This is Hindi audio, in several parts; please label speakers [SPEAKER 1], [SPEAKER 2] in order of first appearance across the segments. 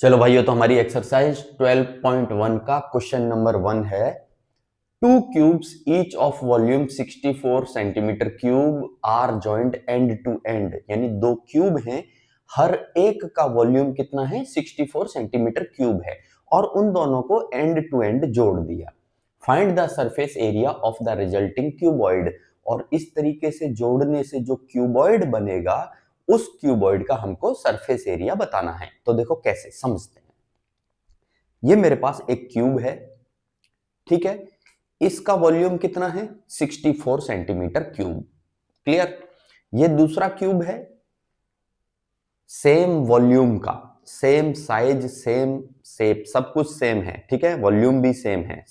[SPEAKER 1] चलो भाइयों, तो हमारी एक्सरसाइज 12.1 का क्वेश्चन नंबर 1 है। Two cubes each of volume 64 centimetre cube are joint end to end, यानी दो क्यूब हैं, हर एक का वॉल्यूम कितना है 64 सेंटीमीटर क्यूब है, और उन दोनों को एंड टू एंड जोड़ दिया। Find the surface area of the resulting cuboid. और इस तरीके से जोड़ने से जो क्यूबॉइड बनेगा, उस क्यूबॉइड का हमको सरफेस एरिया बताना है। तो देखो कैसे समझते हैं। ये मेरे पास एक क्यूब है, ठीक है। इसका वॉल्यूम कितना है 64 सेंटीमीटर क्यूब। क्लियर। ये दूसरा क्यूब है, सेम वॉल्यूम का, सेम साइज, सेम शेप, सब कुछ सेम है, ठीक है, वॉल्यूम भी सेम है।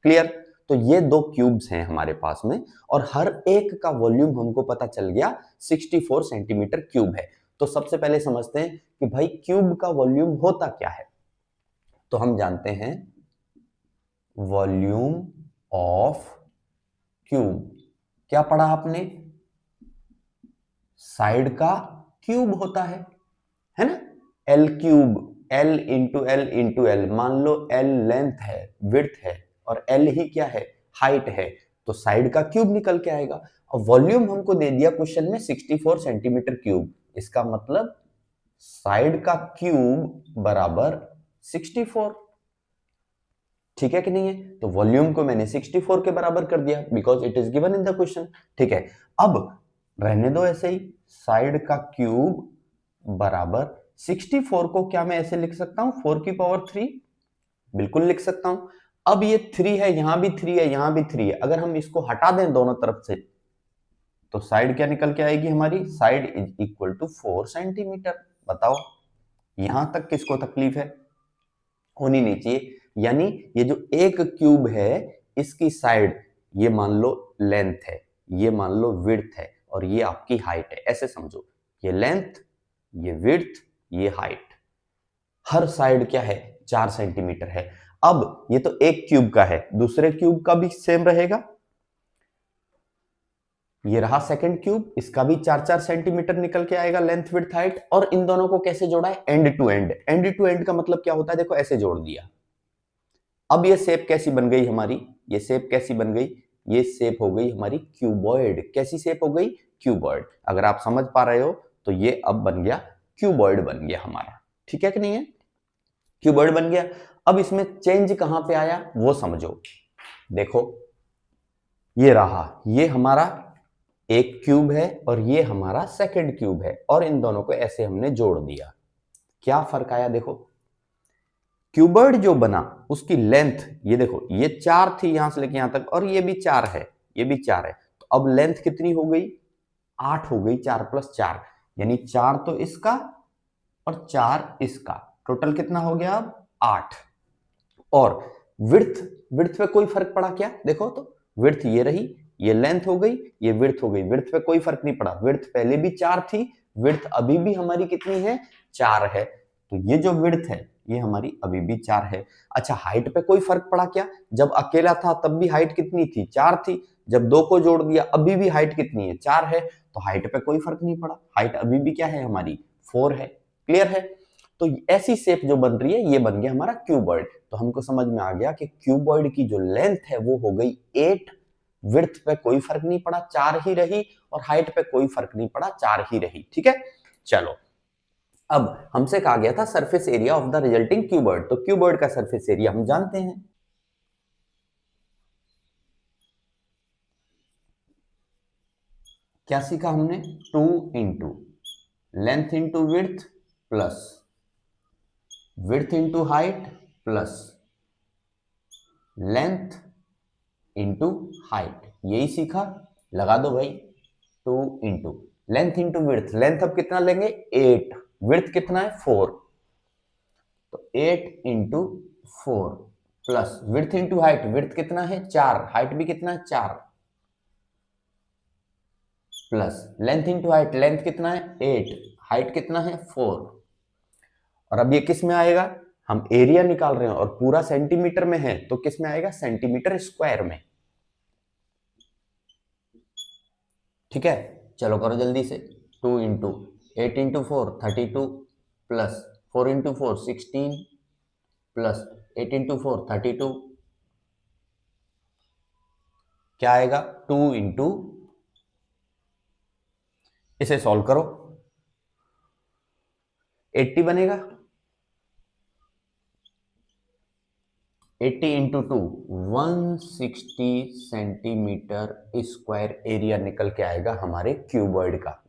[SPEAKER 1] क्लियर। तो ये दो क्यूब्स हैं हमारे पास में, और हर एक का वॉल्यूम हमको पता चल गया 64 सेंटीमीटर क्यूब है। तो सबसे पहले समझते हैं कि भाई क्यूब का वॉल्यूम होता क्या है। तो हम जानते हैं वॉल्यूम ऑफ क्यूब, क्या पढ़ा आपने, साइड का क्यूब होता है ना। L cube, L into L into L, मान लो एल लेंथ है, विड्थ है, और एल ही क्या है, हाइट है, तो साइड का क्यूब निकल के आएगा। और वॉल्यूम हमको दे दिया क्वेश्चन में 64 सेंटीमीटर क्यूब, इसका मतलब साइड का क्यूब बराबर 64। ठीक है कि नहीं है। तो वॉल्यूम को मैंने 64 के बराबर कर दिया, because it is given in the question. ठीक है, अब रहने दो ऐसे ही, साइड का क्यूब बराबर 64 को क्या मैं ऐसे लिख सकता हूं, 4 की पावर 3, बिल्कुल लिख सकता हूं। अब ये 3 है, यहां भी 3 है, यहां भी 3 है, अगर हम इसको हटा दें दोनों तरफ से, तो साइड क्या निकल के आएगी हमारी, side is equal to 4 centimetre. बताओ यहां तक किसको तकलीफ है, होनी नहीं चाहिए। यानी ये जो एक क्यूब है, इसकी साइड ये मान लो लेंथ है, ये मान लो विड्थ है, और ये आपकी हाइट है, ऐसे समझो। ये लेंथ, ये विड्थ, ये हाइट, हर साइड क्या है 4 सेंटीमीटर है। अब ये तो एक क्यूब का है, दूसरे क्यूब का भी सेम रहेगा। ये रहा सेकंड क्यूब, इसका भी 4-4 सेंटीमीटर निकल के आएगा लेंथ विड्थ हाइट। और इन दोनों को कैसे जोड़ा है, end to end. End to end का मतलब क्या होता है, देखो ऐसे जोड़ दिया। अब ये शेप कैसी बन गई हमारी, ये शेप कैसी बन गई, ये शेप हो गई हमारी क्यूबॉइड। कैसी शेप हो गई, क्यूबॉइड। अगर आप समझ पा रहे हो तो ये अब बन गया क्यूबॉइड, बन गया हमारा। ठीक है कि नहीं है, क्यूबॉइड बन गया। अब इसमें चेंज कहां पे आया वो समझो। देखो ये रहा, ये हमारा एक क्यूब है और ये हमारा सेकंड क्यूब है, और इन दोनों को ऐसे हमने जोड़ दिया। क्या फर्क आया, देखो क्यूबॉइड जो बना उसकी लेंथ, ये देखो ये 4 थी यहां से लेके यहां तक, और ये भी 4 है, ये भी 4 है। तो अब लेंथ कितनी हो गई, 8 हो गई, 4 प्लस 4, यानी 4 तो इसका और 4 इसका, टोटल कितना हो गया अब 8। और विड्थ, विड्थ पे कोई फर्क पड़ा क्या, देखो तो विड्थ ये रही, ये लेंथ हो गई, ये विड्थ हो गई, विड्थ पे कोई फर्क नहीं पड़ा। विड्थ पहले भी 4 थी, विड्थ अभी भी हमारी कितनी है, 4 है। तो ये जो विड्थ है ये हमारी अभी भी 4 है। अच्छा, हाइट पे कोई फर्क पड़ा क्या, जब अकेला था तब भी हाइट कितनी थी, 4 थी, जब दो को जोड़ दिया अभी भी हाइट कितनी है, 4 है। तो हाइट पे कोई फर्क नहीं पड़ा, हाइट अभी भी क्या है हमारी, 4 है। क्लियर है। तो ऐसी शेप जो बन रही है ये बन गया हमारा क्यूबॉइड। तो हमको समझ में आ गया कि क्यूबॉइड की जो लेंथ है वो हो गई 8, विड्थ पे कोई फर्क नहीं पड़ा, 4 ही रही, और हाइट पे कोई फर्क नहीं पड़ा, 4 ही रही। ठीक है, चलो अब हमसे कहा गया था surface area of the resulting cuboid. तो क्यूबॉइड का सरफेस एरिया हम जानते हैं, क्या सीखा हमने, 2 into length into width plus width into height plus length into height, यही सीखा। लगा दो भाई, 2 into length into width, length अब कितना लेंगे 8, विड्थ कितना है 4, तो 8 into 4 plus width into height, width कितना है 4, हाइट भी कितना है 4, plus length into height, length कितना है 8, हाइट कितना है 4। और अब ये किस में आएगा, हम एरिया निकाल रहे हैं और पूरा सेंटीमीटर में है, तो किस में आएगा, सेंटीमीटर स्क्वायर में। ठीक है, चलो करो जल्दी से। 2 into 8 into 4 32 plus 4 into 4 16 plus 8 into 4 32, क्या आएगा 2 इंटू, इसे सॉल्व करो 80 बनेगा, 80 इंटू 2 160 सेंटीमीटर स्क्वायर एरिया निकल के आएगा हमारे क्यूबॉइड का।